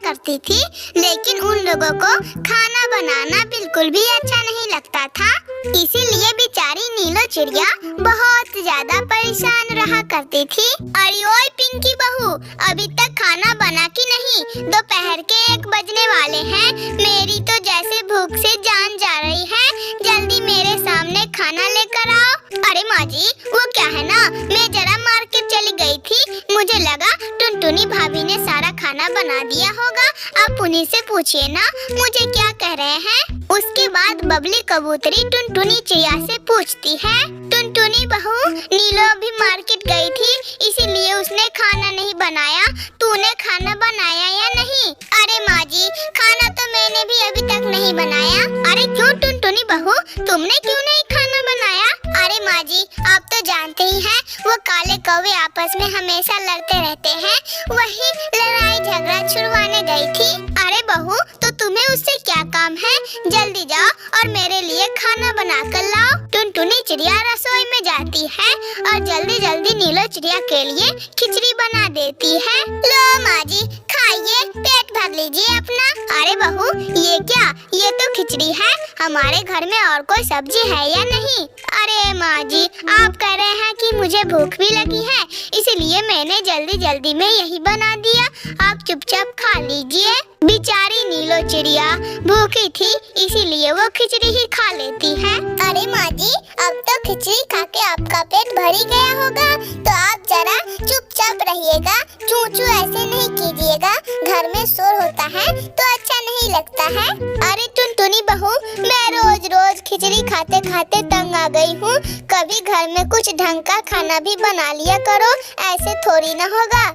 करती थी, लेकिन उन लोगों को खाना बनाना बिल्कुल भी अच्छा नहीं लगता था। इसीलिए बेचारी नीलो चिड़िया बहुत ज्यादा परेशान रहा करती थी। अरे ओए पिंकी बहू, अभी तक खाना बना कि नहीं? दोपहर के 1 बजने वाले हैं। मेरी तो जैसे भूख से जान जा रही है। जल्दी मेरे सामने खाना लेकर आओ। अरे माँ जी, वो क्या है ना, मैं जरा मार्केट चली गई थी, मुझे लगा टुनटुनी भाभी ने सारा खाना बना दिया होगा। आप उन्हीं से पूछिए ना मुझे क्या कह रहे हैं। उसके बाद बबली कबूतरी टुनटुनी चिड़िया से पूछती है, टुनटुनी बहू, नीलो अभी मार्केट गई थी, इसीलिए उसने खाना नहीं बनाया। तूने खाना बनाया या नहीं? अरे माँ जी, खाना तो मैंने भी अभी तक नहीं बनाया। अरे क्यों टुनटुनी बहू, तुमने क्यों नहीं खाना बनाया? अरे माँ जी, आप तो जानते ही हैं, वो काले कौवे आपस में हमेशा लड़ते रहते हैं, वही लड़ाई झगड़ा छुड़वाने गई थी। अरे बहू, तो तुम्हें उससे क्या काम है? जल्दी जाओ और मेरे लिए खाना बना कर लाओ। टुनटुनी चिड़िया रसोई में जाती है और जल्दी जल्दी नीलो चिड़िया के लिए खिचड़ी बना देती है। लो माँ जी, खाइए, पेट भर लीजिए अपना। अरे बहू, ये क्या, ये तो खिचड़ी है, हमारे घर में और कोई सब्जी है या नहीं? अरे माँ जी, आप कह रहे हैं कि मुझे भूख भी लगी है, इसलिए मैंने जल्दी जल्दी में यही बना दिया, आप चुपचाप खा लीजिए। बेचारी नीलो चिड़िया भूखी थी, इसीलिए वो खिचड़ी ही खा लेती है। अरे माँ जी, अब तो खिचड़ी खा के आपका पेट भर ही गया होगा, तो आप जरा चुपचाप रहिएगा, चू चू ऐसे नहीं कीजिएगा, घर में शोर होता है तो अच्छा नहीं लगता है। अरे टुनटुनी बहू, मैं रोज रोज खिचड़ी खाते खाते तंग आ गई हूँ, कभी घर में कुछ ढंग का खाना भी बना लिया करो, ऐसे थोड़ी ना होगा।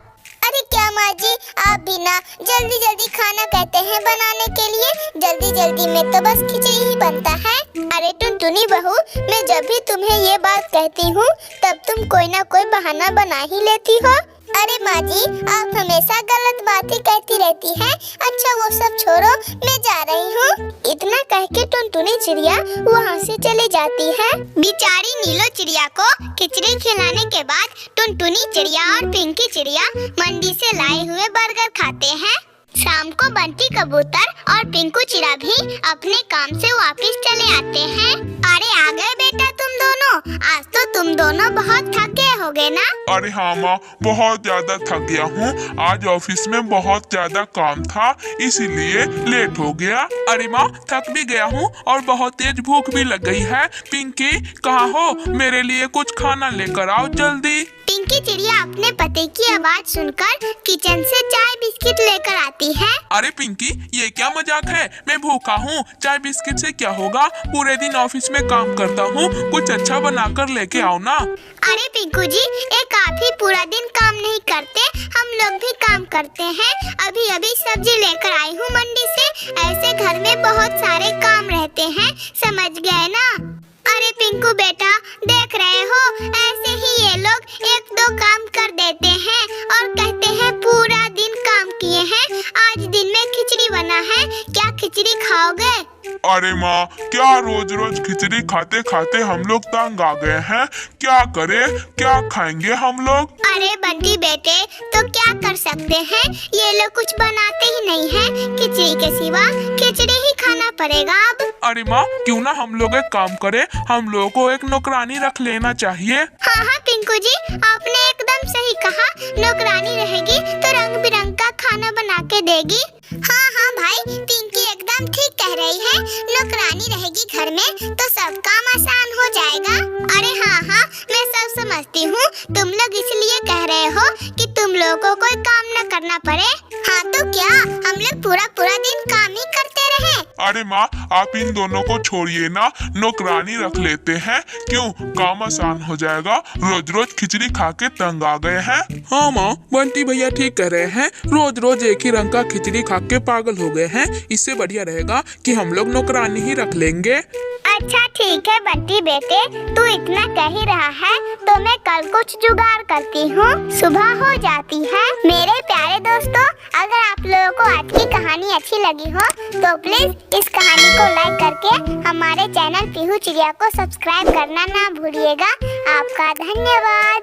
अरे क्या माँ जी, आप भी ना जल्दी जल्दी खाना कहते हैं बनाने के लिए, जल्दी जल्दी में तो बस खिचड़ी ही बनता है। अरे टुनटुनी बहू, मैं जब भी तुम्हें ये बात कहती हूँ तब तुम कोई ना कोई बहाना बना ही लेती हो। अरे माँ जी, आप हमेशा गलत बातें कहती रहती हैं। अच्छा वो सब छोड़ो, मैं जा रही हूँ। इतना कह के टुनटुनी चिड़िया वहाँ से चली जाती है। बेचारी नीलो चिड़िया को खिचड़ी खिलाने के बाद टुनटुनी चिड़िया और पिंकी चिड़िया मंडी से लाए हुए बर्गर खाते हैं। शाम को बंटी कबूतर और पिंकू चिड़ा भी अपने काम से वापस चले आते हैं। अरे आ गए बेटा तुम दोनों, आज तो तुम दोनों बहुत थक गए होगे ना? अरे हाँ माँ, बहुत ज्यादा थक गया हूँ, आज ऑफिस में बहुत ज्यादा काम था, इसीलिए लेट हो गया। अरे माँ, थक भी गया हूँ और बहुत तेज भूख भी लग गई है। पिंकी कहाँ हो, मेरे लिए कुछ खाना लेकर आओ जल्दी। पिंकी चिड़िया अपने पति की आवाज सुनकर किचन से चाय बिस्किट लेकर आती है। अरे पिंकी, ये क्या मजाक है, मैं भूखा हूँ, चाय बिस्किट से क्या होगा, पूरे दिन ऑफिस में काम करता हूँ, कुछ अच्छा बनाकर लेके आओ ना। अरे पिंकू जी, एक आप ही पूरा दिन काम नहीं करते, हम लोग भी काम करते हैं। अभी अभी सब्जी लेकर आई हूँ मंडी से, ऐसे घर में बहुत सारे काम रहते हैं, समझ गए ना? अरे पिंकू बेटा, देख रहे हो, ऐसे ही ये लोग 1-2 काम कर देते हैं और कहते हैं पूरा दिन काम किए हैं। आज दिन में खिचड़ी बना है, क्या खिचड़ी खाओगे? अरे माँ, क्या रोज रोज खिचड़ी खाते खाते हम लोग तंग आ गए हैं, क्या करें, क्या खाएंगे हम लोग? अरे बंटी बेटे, तो क्या कर सकते हैं, ये लोग कुछ बनाते ही नहीं हैं, खिचड़ी के सिवा खिचड़ी ही खाना पड़ेगा अब। अरे माँ, क्यों ना हम लोग एक काम करें, हम लोगों को एक नौकरानी रख लेना चाहिए। हाँ हाँ पिंकू जी, आपने एकदम सही कहा, नौकरानी रहेगी तो रंग बिरंग का खाना बना के देगी। हाँ हाँ भाई, पिंकी एकदम ठीक कह रही है, नौकरानी रहेगी घर में तो सब काम आसान हो जाएगा। अरे हाँ हाँ, मैं सब समझती हूँ, तुम लोग इसलिए कह रहे हो कि तुम लोगों को कोई काम न करना पड़े। हाँ तो क्या हम लोग पूरा पूरा दिन काम ही करते रहे? अरे माँ, आप इन दोनों को छोड़िए ना, नौकरानी रख लेते हैं, क्यों, काम आसान हो जाएगा, रोज रोज खिचड़ी खा के तंग आ गए हैं। हाँ माँ, बंटी भैया ठीक कह रहे हैं, रोज रोज एक ही रंग का खिचड़ी खा के पागल हो गए हैं, इससे बढ़िया रहेगा कि हम लोग नौकरानी ही रख लेंगे। अच्छा ठीक है बंटी बेटे, तू इतना कह ही रहा है तो मैं कल कुछ जुगाड़ करती हूँ, सुबह हो जाती है। मेरे प्यारे दोस्तों, अगर आप लोगों को आज की कहानी अच्छी लगी हो तो प्लीज इस कहानी को लाइक करके हमारे चैनल पीहू चिड़िया को सब्सक्राइब करना ना भूलिएगा। आपका धन्यवाद।